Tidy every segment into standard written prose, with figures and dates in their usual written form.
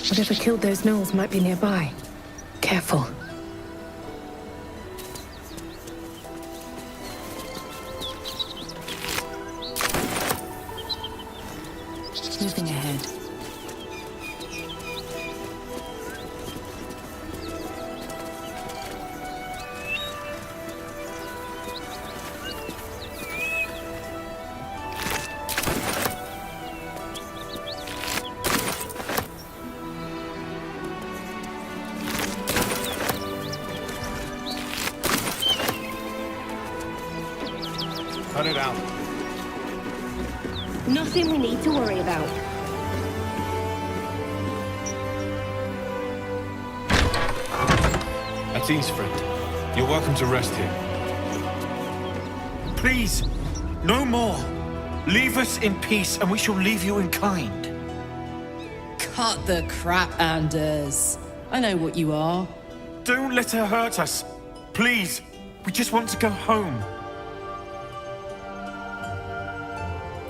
Whatever killed those gnolls might be nearby. Careful. Moving ahead. Cut it out. Nothing we need to worry about. At ease, friend. You're welcome to rest here. Please, no more. Leave us in peace, and we shall leave you in kind. Cut the crap, Anders. I know what you are. Don't let her hurt us. Please, we just want to go home.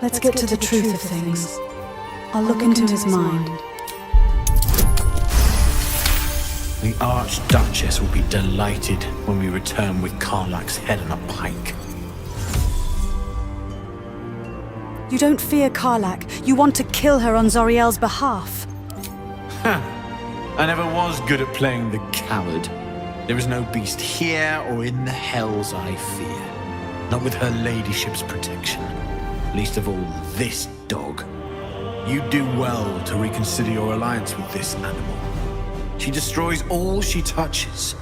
Let's get to the truth of things. I'll look into his mind. The Archduchess will be delighted when we return with Karlach's head on a pike. You don't fear Karlach. You want to kill her on Zoriel's behalf. I never was good at playing the coward. There is no beast here or in the hells I fear. Not with her ladyship's protection. Least of all, this dog. You do well to reconsider your alliance with this animal. She destroys all she touches.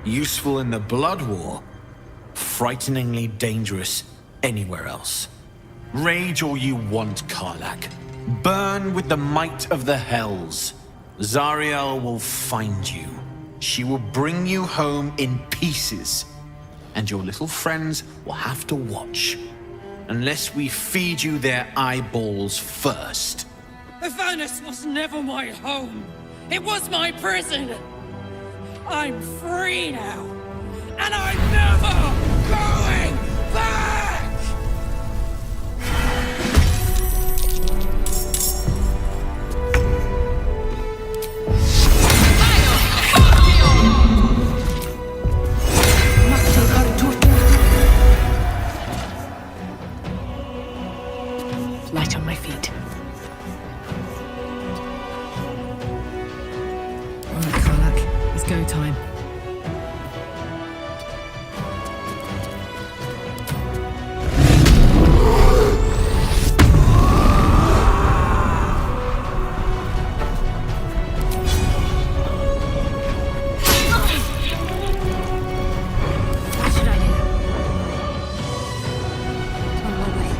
Useful in the blood war. Frighteningly dangerous anywhere else. Rage all you want, Karlach. Burn with the might of the hells. Zariel will find you. She will bring you home in pieces. And your little friends will have to watch. Unless we feed you their eyeballs first. Avernus was never my home. It was my prison. I'm free now. And I'm never going back! Light on my feet. All right, Karlach. It's go time. What should I do? On my way.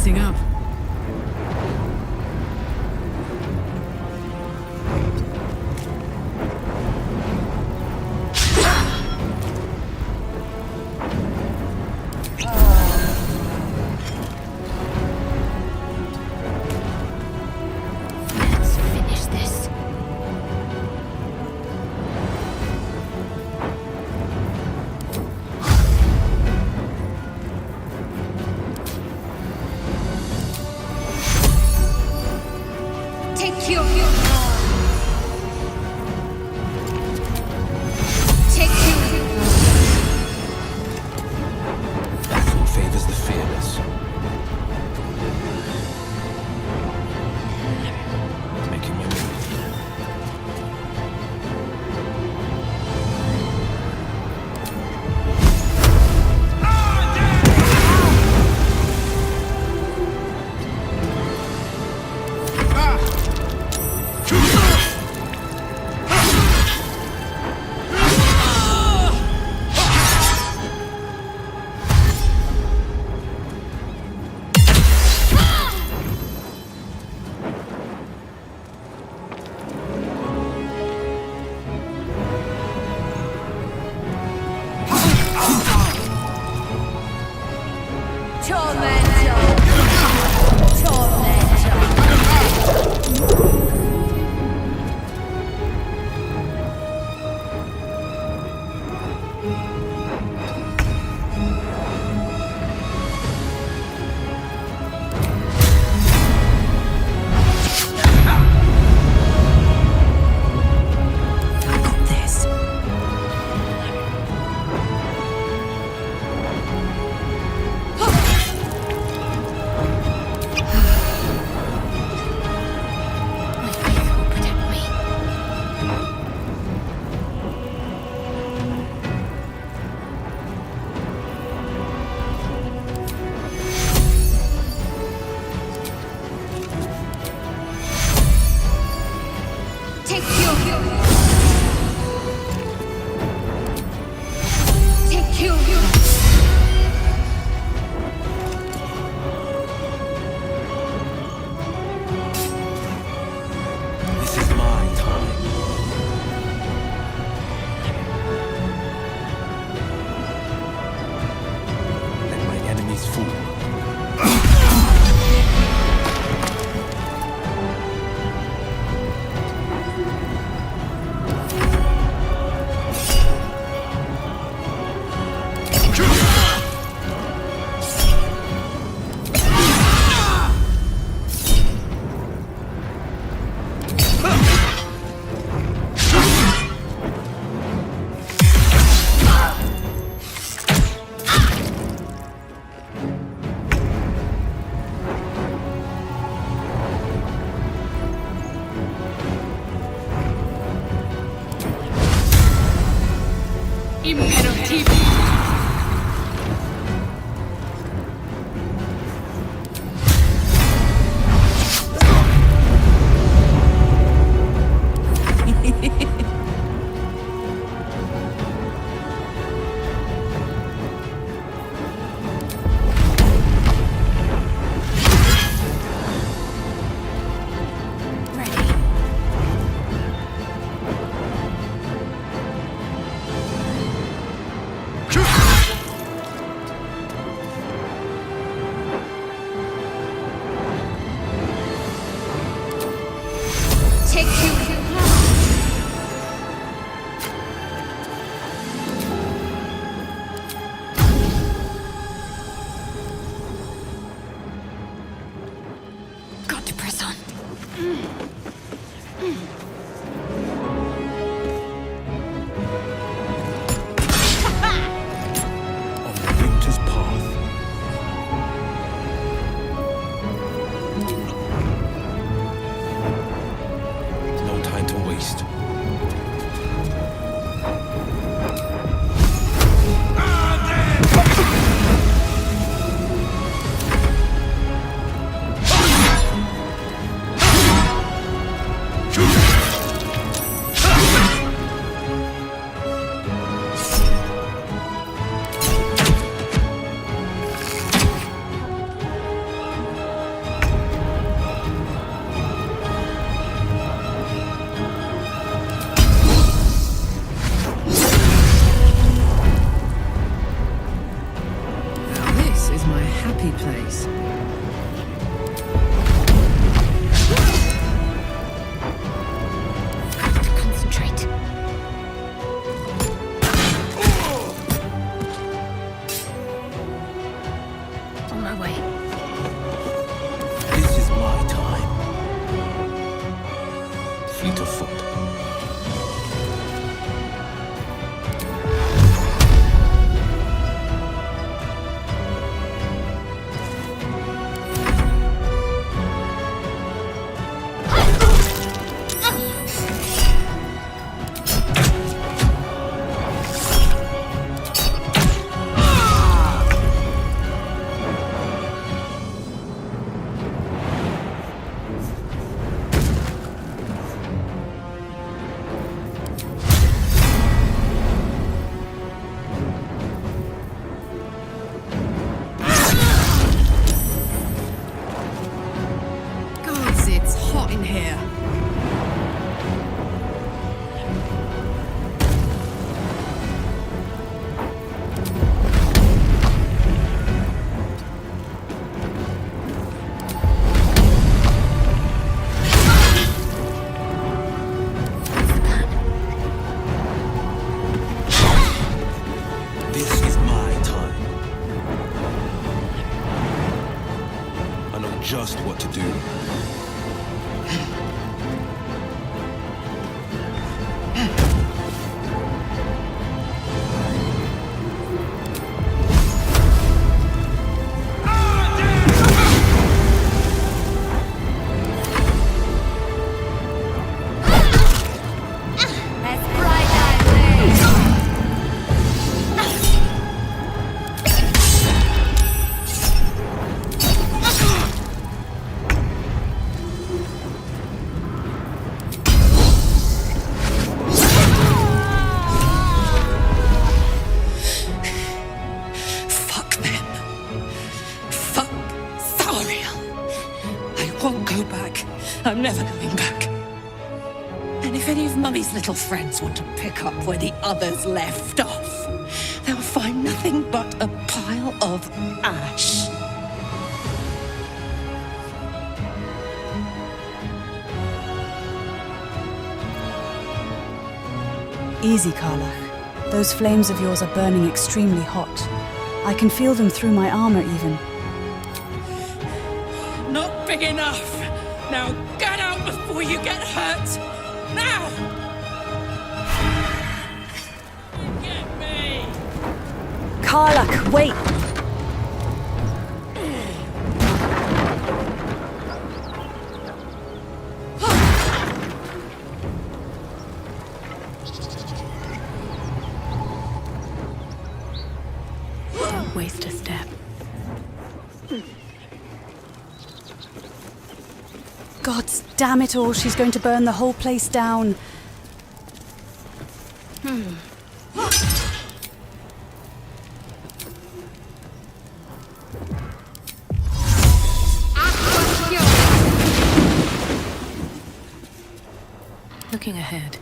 Heating up. Let's finish this. Take you. Take you. Battle favors the fearless. Making my move. waste. This is my happy place. Concentrate. On my way. This is my time. Fleet of foot. Gods, it's hot in here. This is my time. I know just what to do. Let's ride that way. Fuck them. Fuck Thariel. I won't go back. I'm never going back. And if any of Mummy's little friends want to pick up where the others left off, they'll find nothing but a pile of ash. Easy, Karlach. Those flames of yours are burning extremely hot. I can feel them through my armor even. Not big enough. Now get out before you get hurt. Now! Get me! Karlach, wait! Don't waste a step. God damn it all, she's going to burn the whole place down. Looking ahead.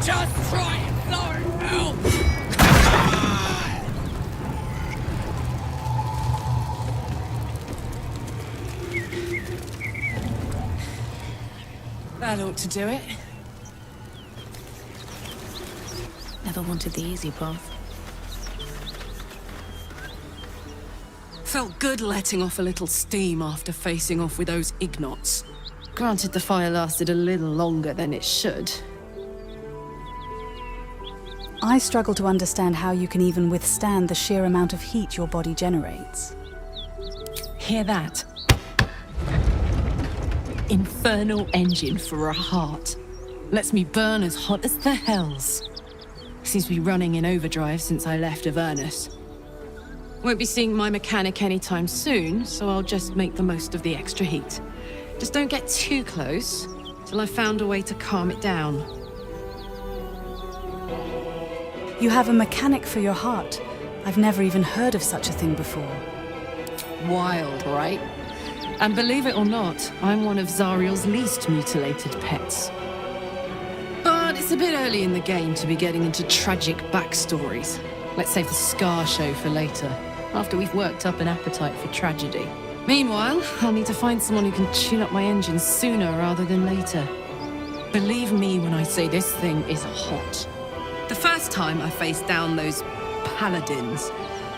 Just try it, Lord help! That ought to do it. Never wanted the easy path. Felt good letting off a little steam after facing off with those ignots. Granted, the fire lasted a little longer than it should. I struggle to understand how you can even withstand the sheer amount of heat your body generates. Hear that? Infernal engine for a heart. Lets me burn as hot as the hells. Seems to be running in overdrive since I left Avernus. Won't be seeing my mechanic anytime soon, so I'll just make the most of the extra heat. Just don't get too close, till I've found a way to calm it down. You have a mechanic for your heart. I've never even heard of such a thing before. Wild, right? And believe it or not, I'm one of Zariel's least mutilated pets. But it's a bit early in the game to be getting into tragic backstories. Let's save the Scar show for later, after we've worked up an appetite for tragedy. Meanwhile, I'll need to find someone who can tune up my engine sooner rather than later. Believe me when I say this thing is hot. The first time I faced down those paladins,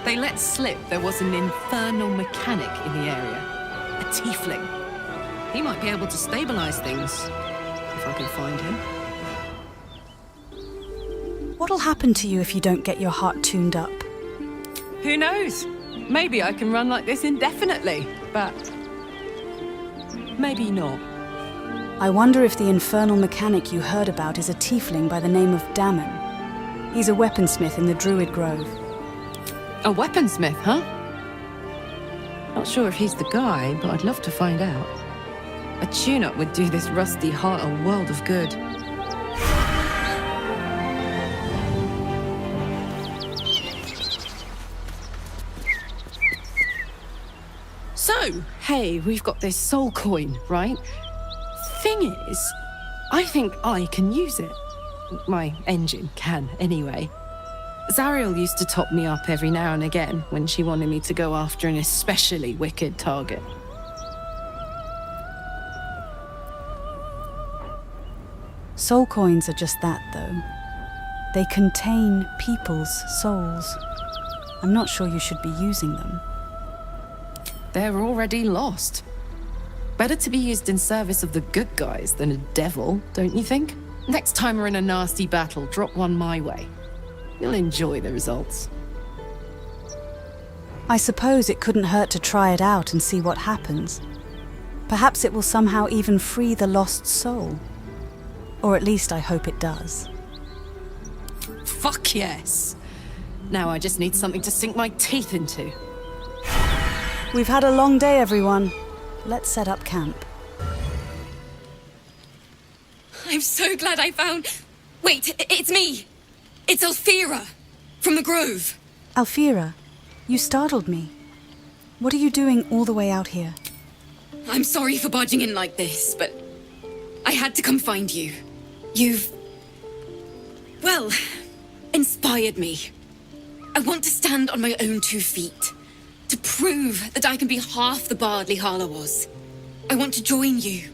they let slip there was an infernal mechanic in the area. A tiefling. He might be able to stabilize things, if I can find him. What'll happen to you if you don't get your heart tuned up? Who knows? Maybe I can run like this indefinitely, but maybe not. I wonder if the infernal mechanic you heard about is a tiefling by the name of Damon. He's a weaponsmith in the Druid Grove. A weaponsmith, huh? Not sure if he's the guy, but I'd love to find out. A tune-up would do this rusty heart a world of good. So, hey, we've got this soul coin, right? Thing is, I think I can use it. My engine can, anyway. Zariel used to top me up every now and again when she wanted me to go after an especially wicked target. Soul coins are just that, though. They contain people's souls. I'm not sure you should be using them. They're already lost. Better to be used in service of the good guys than a devil, don't you think? Next time we're in a nasty battle, drop one my way. You'll enjoy the results. I suppose it couldn't hurt to try it out and see what happens. Perhaps it will somehow even free the lost soul. Or at least I hope it does. Fuck yes! Now I just need something to sink my teeth into. We've had a long day, everyone. Let's set up camp. I'm so glad I found... Wait, it's me! It's Alfira, from the Grove. Alfira, you startled me. What are you doing all the way out here? I'm sorry for barging in like this, but I had to come find you. You've... well, inspired me. I want to stand on my own 2 feet. To prove that I can be half the bard Lihala was. I want to join you.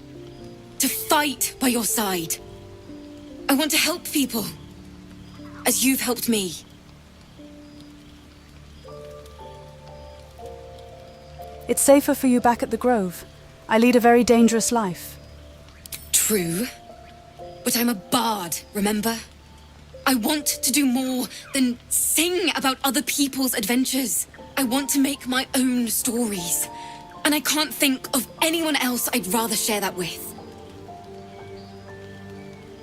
To fight by your side. I want to help people. As you've helped me. It's safer for you back at the Grove. I lead a very dangerous life. True. But I'm a bard, remember? I want to do more than sing about other people's adventures. I want to make my own stories. And I can't think of anyone else I'd rather share that with.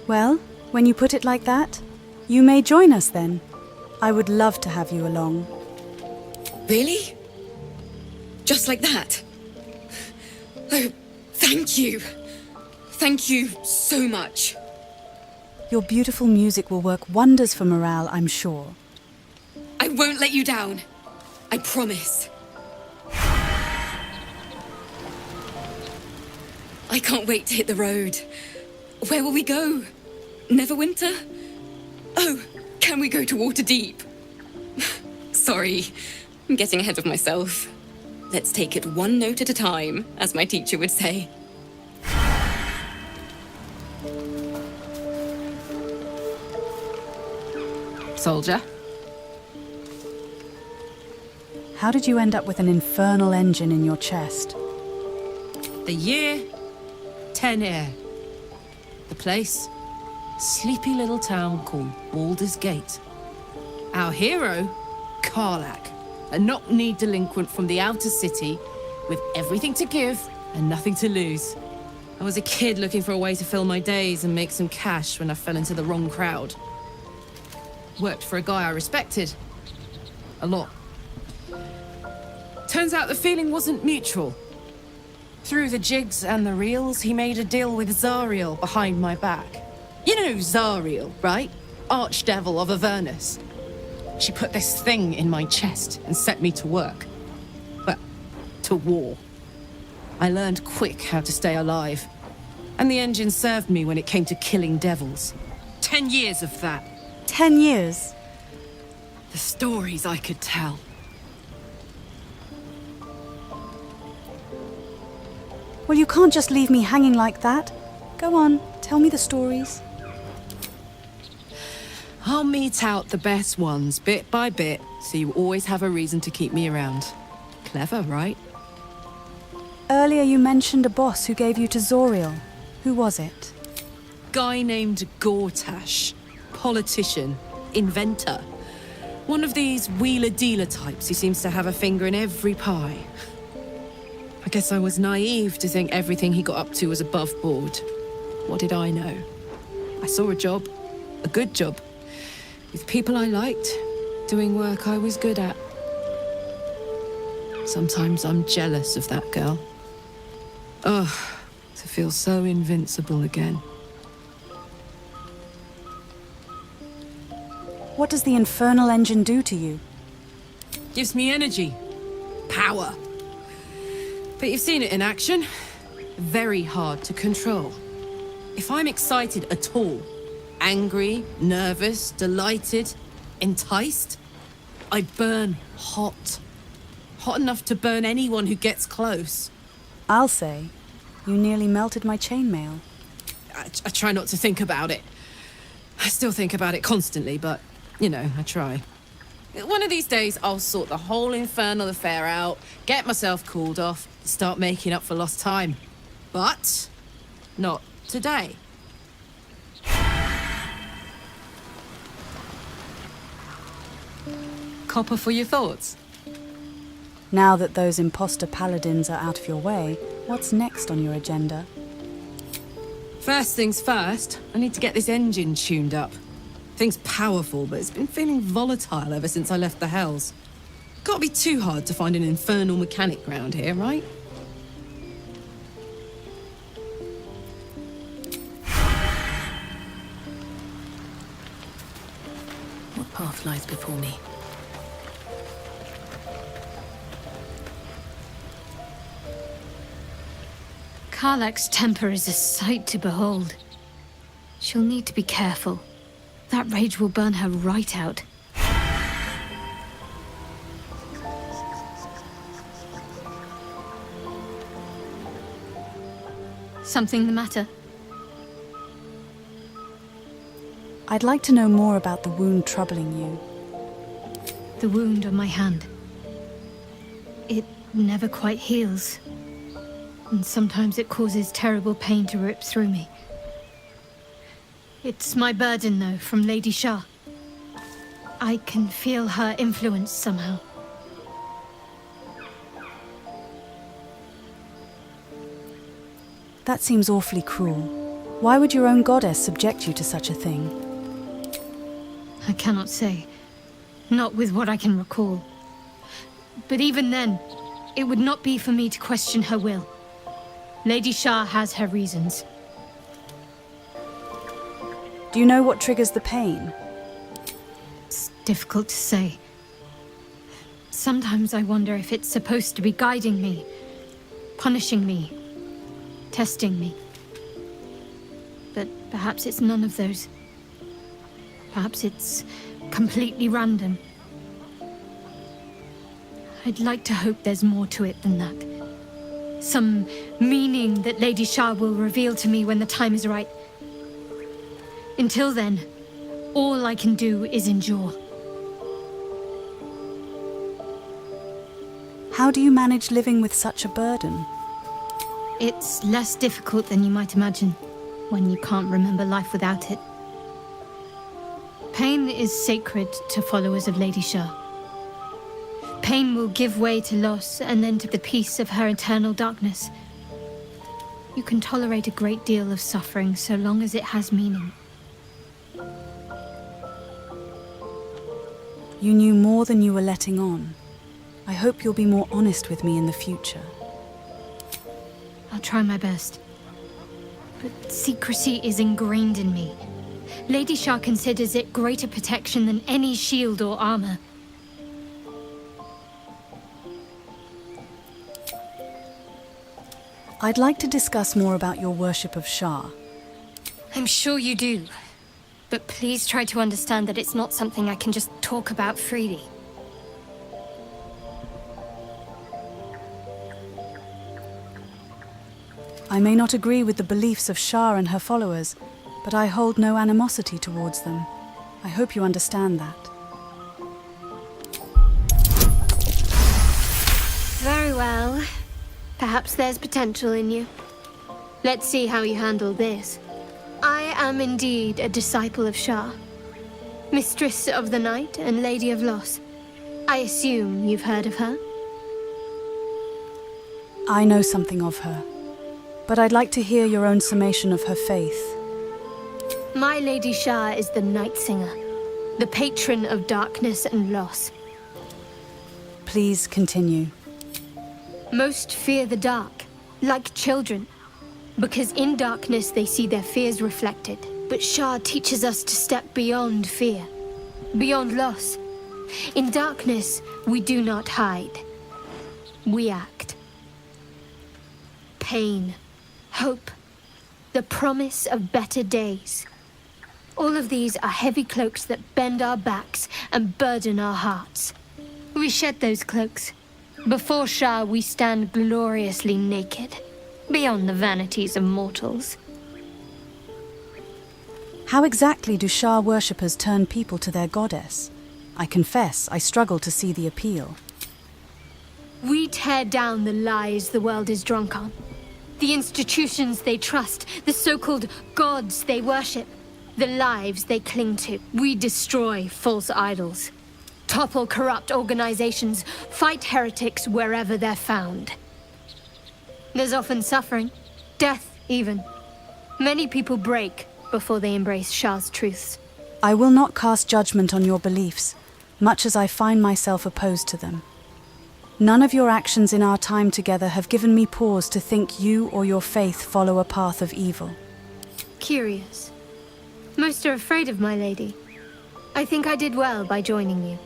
Well, when you put it like that, you may join us then. I would love to have you along. Really? Just like that? Oh, thank you. Thank you so much. Your beautiful music will work wonders for morale, I'm sure. I won't let you down. I promise. I can't wait to hit the road. Where will we go? Neverwinter? Oh, can we go to Waterdeep? Sorry, I'm getting ahead of myself. Let's take it one note at a time, as my teacher would say. Soldier? How did you end up with an infernal engine in your chest? The year? 10 Air. The place? Sleepy little town called Baldur's Gate. Our hero, Karlak, a knock-knee delinquent from the outer city with everything to give and nothing to lose. I was a kid looking for a way to fill my days and make some cash when I fell into the wrong crowd. Worked for a guy I respected. A lot. Turns out the feeling wasn't mutual. Through the jigs and the reels, he made a deal with Zariel behind my back. You know Zariel, right? Archdevil of Avernus. She put this thing in my chest and set me to work. Well, to war. I learned quick how to stay alive. And the engine served me when it came to killing devils. 10 years of that. 10 years? The stories I could tell. Well, you can't just leave me hanging like that. Go on, tell me the stories. I'll mete out the best ones, bit by bit, so you always have a reason to keep me around. Clever, right? Earlier you mentioned a boss who gave you to Zoriel. Who was it? Guy named Gortash. Politician. Inventor. One of these wheeler-dealer types who seems to have a finger in every pie. I guess I was naive to think everything he got up to was above board. What did I know? I saw a job. A good job. With people I liked. Doing work I was good at. Sometimes I'm jealous of that girl. Ugh, to feel so invincible again. What does the infernal engine do to you? Gives me energy. Power. But you've seen it in action. Very hard to control. If I'm excited at all, angry, nervous, delighted, enticed, I burn hot. Hot enough to burn anyone who gets close. I'll say, you nearly melted my chainmail. I try not to think about it. I still think about it constantly, but, you know, I try. One of these days, I'll sort the whole infernal affair out, get myself cooled off, start making up for lost time. But not today. Copper for your thoughts? Now that those imposter paladins are out of your way, what's next on your agenda? First things first, I need to get this engine tuned up. Thing's powerful, but it's been feeling volatile ever since I left the Hells. Can't be too hard to find an infernal mechanic round here, right? What path lies before me? Karlak's temper is a sight to behold. She'll need to be careful. That rage will burn her right out. Something the matter? I'd like to know more about the wound troubling you. The wound on my hand. It never quite heals. And sometimes it causes terrible pain to rip through me. It's my burden, though, from Lady Shah. I can feel her influence somehow. That seems awfully cruel. Why would your own goddess subject you to such a thing? I cannot say. Not with what I can recall. But even then, it would not be for me to question her will. Lady Shah has her reasons. Do you know what triggers the pain? It's difficult to say. Sometimes I wonder if it's supposed to be guiding me, punishing me, testing me. But perhaps it's none of those. Perhaps it's completely random. I'd like to hope there's more to it than that. Some meaning that Lady Shah will reveal to me when the time is right. Until then, all I can do is endure. How do you manage living with such a burden? It's less difficult than you might imagine when you can't remember life without it. Pain is sacred to followers of Lady Shah. Pain will give way to loss and then to the peace of her eternal darkness. You can tolerate a great deal of suffering so long as it has meaning. You knew more than you were letting on. I hope you'll be more honest with me in the future. I'll try my best. But secrecy is ingrained in me. Lady Shah considers it greater protection than any shield or armor. I'd like to discuss more about your worship of Shah. I'm sure you do. But please try to understand that it's not something I can just talk about freely. I may not agree with the beliefs of Shah and her followers, but I hold no animosity towards them. I hope you understand that. Very well. Perhaps there's potential in you. Let's see how you handle this. I am indeed a disciple of Shah, Mistress of the Night and Lady of Loss. I assume you've heard of her? I know something of her, but I'd like to hear your own summation of her faith. My Lady Shah is the Night Singer, the patron of darkness and loss. Please continue. Most fear the dark, like children, because in darkness they see their fears reflected. But Shah teaches us to step beyond fear, beyond loss. In darkness, we do not hide. We act. Pain, hope, the promise of better days. All of these are heavy cloaks that bend our backs and burden our hearts. We shed those cloaks. Before Shah, we stand gloriously naked, beyond the vanities of mortals. How exactly do Shah worshippers turn people to their goddess? I confess, I struggle to see the appeal. We tear down the lies the world is drunk on. The institutions they trust, the so-called gods they worship, the lives they cling to. We destroy false idols, topple corrupt organizations, fight heretics wherever they're found. There's often suffering, death even. Many people break before they embrace Shah's truths. I will not cast judgment on your beliefs, much as I find myself opposed to them. None of your actions in our time together have given me pause to think you or your faith follow a path of evil. Curious. Most are afraid of my lady. I think I did well by joining you.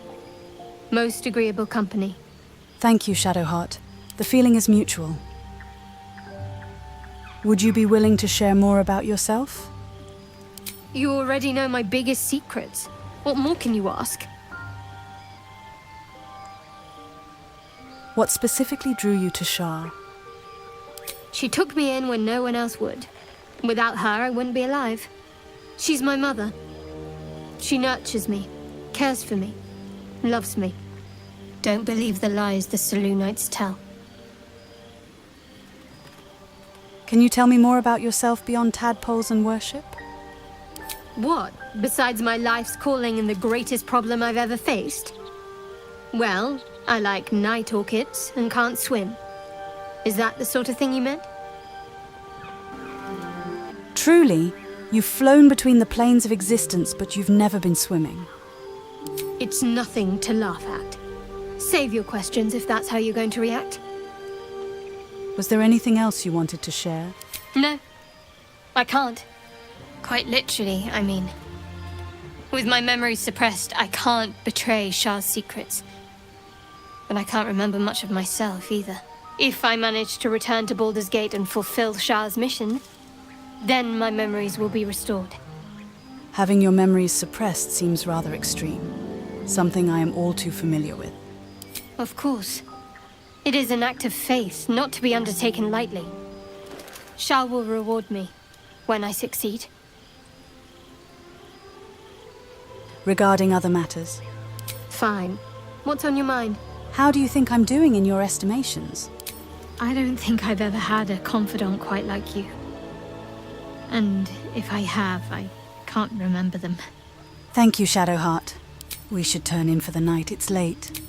Most agreeable company. Thank you, Shadowheart. The feeling is mutual. Would you be willing to share more about yourself? You already know my biggest secrets. What more can you ask? What specifically drew you to Shah? She took me in when no one else would. Without her, I wouldn't be alive. She's my mother. She nurtures me, cares for me, loves me. Don't believe the lies the Selûnites tell. Can you tell me more about yourself beyond tadpoles and worship? What, besides my life's calling and the greatest problem I've ever faced? Well, I like night orchids and can't swim. Is that the sort of thing you meant? Truly, you've flown between the planes of existence, but you've never been swimming. It's nothing to laugh at. Save your questions if that's how you're going to react. Was there anything else you wanted to share? No, I can't. Quite literally, I mean. With my memories suppressed, I can't betray Shah's secrets. But I can't remember much of myself either. If I manage to return to Baldur's Gate and fulfill Shah's mission, then my memories will be restored. Having your memories suppressed seems rather extreme. Something I am all too familiar with. Of course. It is an act of faith, not to be undertaken lightly. Shah will reward me when I succeed. Regarding other matters? Fine. What's on your mind? How do you think I'm doing in your estimations? I don't think I've ever had a confidant quite like you. And if I have, I can't remember them. Thank you, Shadowheart. We should turn in for the night. It's late.